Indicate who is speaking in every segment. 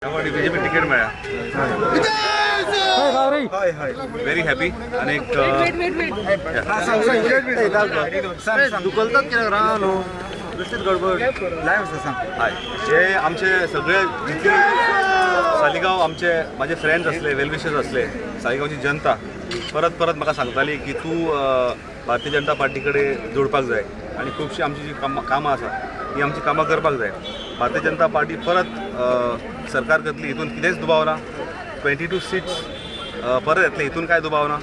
Speaker 1: BJP ticket मिळा very happy आणि
Speaker 2: दुखलतात कित्याक राव न्हू बेश्टीच गडबड लायव्ह
Speaker 1: हय हे आमचे सगळे जितले सालिगांव आमचे माझे फ्रेंड्स असले वेलविशर्स असले सालिगांवची जनता परत परत म्हाका सांगताली की तूं भारतीय जनता पार्टी कडेन जोडपाक जाय आणि खुबशीं आमची जी कामां आसा ही आमची कामां करपाक जाय. भारतीय जनता पार्टी परत सरकार करतली हितून कितेंच दुबाव ना. 22 सीट्स परत येतले हितून काय दुबाव ना.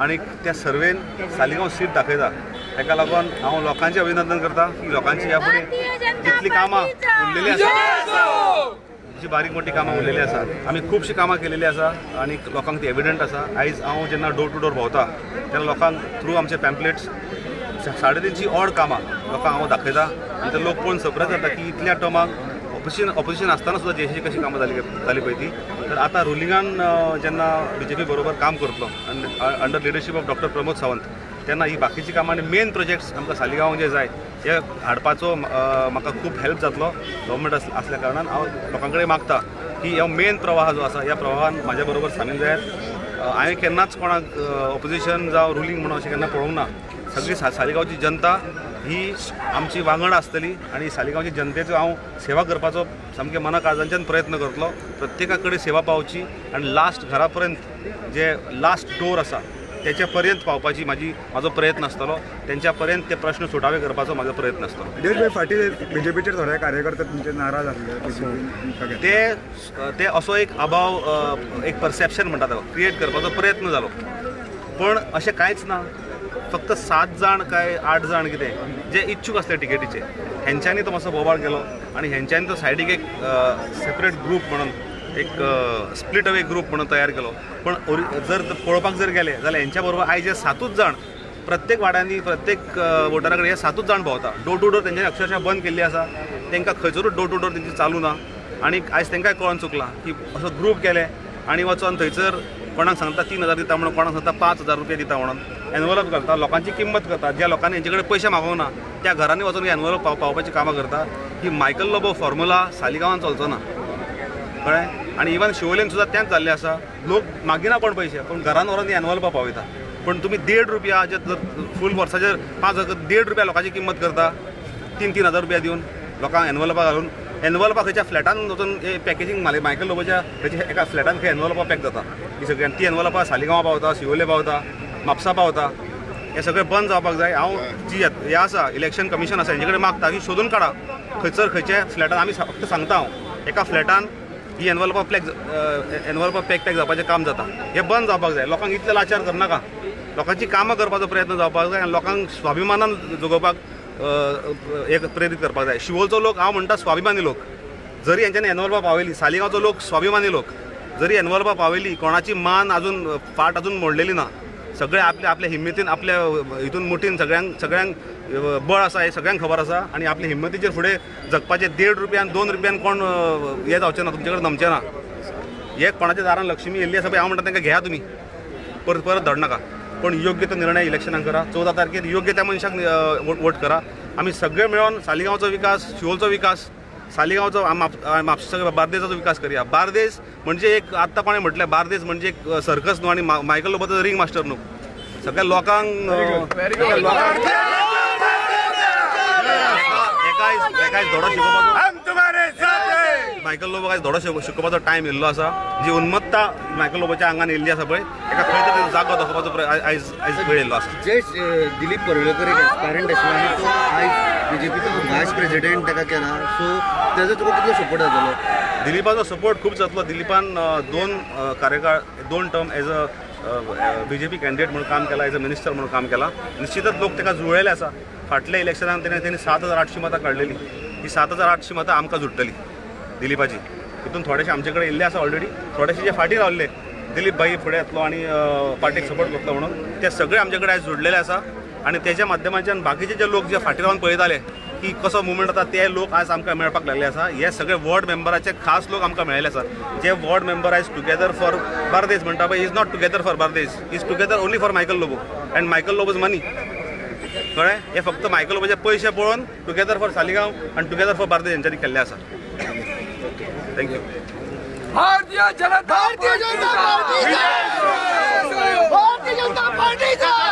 Speaker 1: आणि त्या सर्वेन सालिगांव सीट दाखयता. ताका लागून हांव लोकांचें अभिनंदन करता की लोकांची ह्या फुडें जितली कामां उरलेली आसा जी बारीक मोठी कामां उरलेली आसात आमी खुबशीं कामां केलेली आसा आणि लोकांक ती एविडंट आसा. आयज हांव जेन्ना डोर टू डोर भोंवता तेन्ना लोकांक थ्रू आमचे पॅम्पलेट्स 350 ऑड कामां लोकांक हांव दाखयता. तर लोक पळोवन सरप्रायज जाता की इतल्या टर्माक ऑपोजिशन आसतना सुद्दां जेशी कशी कामां जाली पळय ती. तर आतां रुलिंगान जेन्ना बीजेपी बरोबर काम करतलो under leadership of doctor Pramod Sawant तेन्ना ही बाकीची कामां आनी मेन प्रोजेक्ट्स आमकां सालिगांव जे जाय हे हाडपाचो म्हाका खूब हेल्प जातलो गव्हर्मेंट असल्या कारणान. हांव लोकां कडेन मागता की हो मेन प्रवाह जो आसा ह्या प्रवाहान म्हाज्या बरोबर सामील जायात. हांवें केन्नाच कोणाक ऑपोजिशन जावं रुलींग म्हणून अशें केन्ना पळोवंक ना. सगळी सालिगांवची जनता ही आमची वांगड आसतली आणि सालिगांवची जनतेचो हांव सेवा करपाचो सामकें मना काळजांच्यान प्रयत्न करतलो. प्रत्येका कडेन सेवा पावची आणि लास्ट घरा पर्यंत जे लास्ट डोर आसा त्याच्या पर्यंत पावपाची म्हाजो प्रयत्न आसतलो. तेंच्या पर्यंत ते प्रश्न सुटावे करपाचो म्हाजो प्रयत्न आसतलो.
Speaker 2: दिलीप फाटीं बीजेपीचेर थोडे कार्यकर्ते तुमचे नाराज आसले
Speaker 1: ते असो एक अभाव एक परसेप्शन म्हणटा तो क्रिएट करपाचो प्रयत्न जालो. पण अशें कांयच ना. फक्त 7 जाण काय 8 जाण कितें जे इच्छूक आसले टिकेटीचे हेंच्यांनी तो मातसो बोबाळ केलो आणि हेंच्यांनी तो सायडीक एक सेपरेट ग्रूप म्हणून एक स्प्लिट अवे ग्रूप म्हणून तयार केलो. पण जर पळोवपाक जर गेले जाल्यार हेंच्या बरोबर आयज हे 7च जाण प्रत्येक वाड्यांनी प्रत्येक वोटरा कडेन हे 7च जाण भोंवता. डोर टू डोर तेंच्यांनी अक्षरशः बंद केल्ली आसा. तांकां खंयसरूच डोर टू डोर तेंची चालू ना. आणि आयज तांकांय कळोन चुकलां की असो ग्रूप केले आणि वचोन थंयसर कोणाक सांगता 3000 दिता म्हणून कोणाक सांगता 5000 रुपया दिता म्हणून एनवलप करता. लोकांची किंमत करता. ज्या लोकांनी हेंचे कडेन पयशे मागोवंक ना त्या घरांनी वचून एनवलप पावपाची कामां करता. ही मायकल लोबो फॉर्म्युला सालिगांवान चलचो ना कळ्ळें. आणि इवन शिवोलेन सुद्दां तेंच जाल्लें आसा. लोक मागिना पण पयशे पण घरान व्हरून ती एनवलपां पावयता. पण तुमी 1.5 रुपया जे फूल वर्साचेर 1.5 रुपया लोकांची किंमत करता 3,000 रुपया दिवन लोकांक एनवलपां घालून. एनवलपां खंयच्या फ्लॅटान वचून पॅकेजींग मायकल लोबोच्या खंयच्या एका फ्लॅटान खंय एनवलपां पॅक जाता. ही सगळ्यांनी ती एनवलपां सालिगांवा पावता शिवोले पावता म्हापसा पावता. हे सगळें बंद जावपाक जाय. हांव जी हें आसा इलेक्शन कमिशन आसा हेंचे कडेन मागता की सोदून काडा खंयसर खंयच्या फ्लॅटान. आमी फक्त सांगता हांव एका फ्लॅटान ही एनवलपां पॅक जावपाचें काम जाता. हें बंद जावपाक जाय. लोकांक इतले लाचार करनाका. लोकांची कामां करपाचो प्रयत्न जावपाक जाय आनी लोकांक स्वाभिमानान जगोवपाक एक प्रेरीत करपाक जाय. शिवोलचो लोक हांव म्हणटा स्वाभिमानी लोक. जरी हेंच्यांनी एनवलपां पावयली सालिगांवचो लोक स्वाभिमानी लोक. जरी एनवलपां पावयली कोणाची मान अजून फाट अजून मोडलेली ना. सगळे आपल्या हिम्मतीन आपल्या हितून मुठीन सगळ्यांक बळ आसा हे सगळ्यांक खबर आसा. आणि आपल्या हिम्मतीचेर फुडें जगपाचे 1.5 रुपयान 2 रुपयान कोण हे जावचें ना तुमचे कडेन नमचें ना. हे कोणाच्या दारान लक्ष्मी येयल्ली आसा पळय हांव म्हणटा तांकां घेया तुमी परत धडनाका. पण योग्य तो निर्णय इलेक्शनाक करा. 14 तारखेर योग्य त्या मनशाक वोट करा. आमी सगळे मेळोन सालिगांवचो विकास शिवोलचो विकास सालिगांवचो म्हापसा बार्देजाचो विकास करया. बार्देस म्हणजे एक आत्तां कोणें म्हटलें बार्देस म्हणजे एक सर्कस न्हू आणि मायकल लोबोचो रिंग मास्टर न्हू. सगळ्या लोकांक एकाच धडो शिकोवपाचो मायकल लोबो आयज धडो शिकोवपाचो टायम येयल्लो आसा. जी उन्मत्ता मायकल लोबोच्या आंगान येयल्ली आसा पळय एका खंय तरी जागो दाखोवपाचो आयज वेळ येयल्लो आसा.
Speaker 3: जे दिलीप पर्वळेकर एक एस्पायरंट आशिल्लो आनी तो आयज बीजेपीचो व्हायस प्रेसिडेंट ताका केला. सो तेजो तुका कितलो सपोर्ट जातलो?
Speaker 1: दिलीपाचो सपोर्ट खूब जातलो. दिलीपान 2 term as a BJP candidate म्हणून काम केला. एज अ मिनिस्टर म्हणून काम केला. निश्चितच लोक ताका जुळयले आसा. फाटल्या इलेक्शनान तेणी 7,800 मतां काडलेली. ही 7,800 मतां आमकां जुडटली दिलीपाची. हितून थोडेशे आमचे कडेन येयल्ले आसा ऑलरेडी. थोडेशे जे फाटीं रावल्ले दिलीप भाई फुडें येतलो आणि पार्टीक सपोर्ट करतलो म्हणून ते सगळे आमचे कडेन आयज जुडलेले आसा. आणि तेच्या माध्यमांतल्यान बाकीचे जे लोक जे फाटीं रावन पळयताले की कसो मुवमेंट जाता ते लोक आयज आमकां मेळपाक लागले आसा. हे सगळे वॉर्ड मेंबराचे खास लोक आमकां मेळ्ळे आसात. जे वॉर्ड मेंबर आयज टुगेदर फॉर बार्देस म्हणटा पळय is not together for Bardez is together only for Michael Lobo and Michael Lobo's money. कळ्ळें. हे फक्त मायकल लोबोचे पयशे पळोवन टुगेदर फॉर सालिगांव आनी टुगेदर फॉर बार्देस हेंच्यांनी केल्ले आसा. थँक्यू.
Speaker 4: भारतीय जनता पार्टी भारतीय जनता पार्टीचा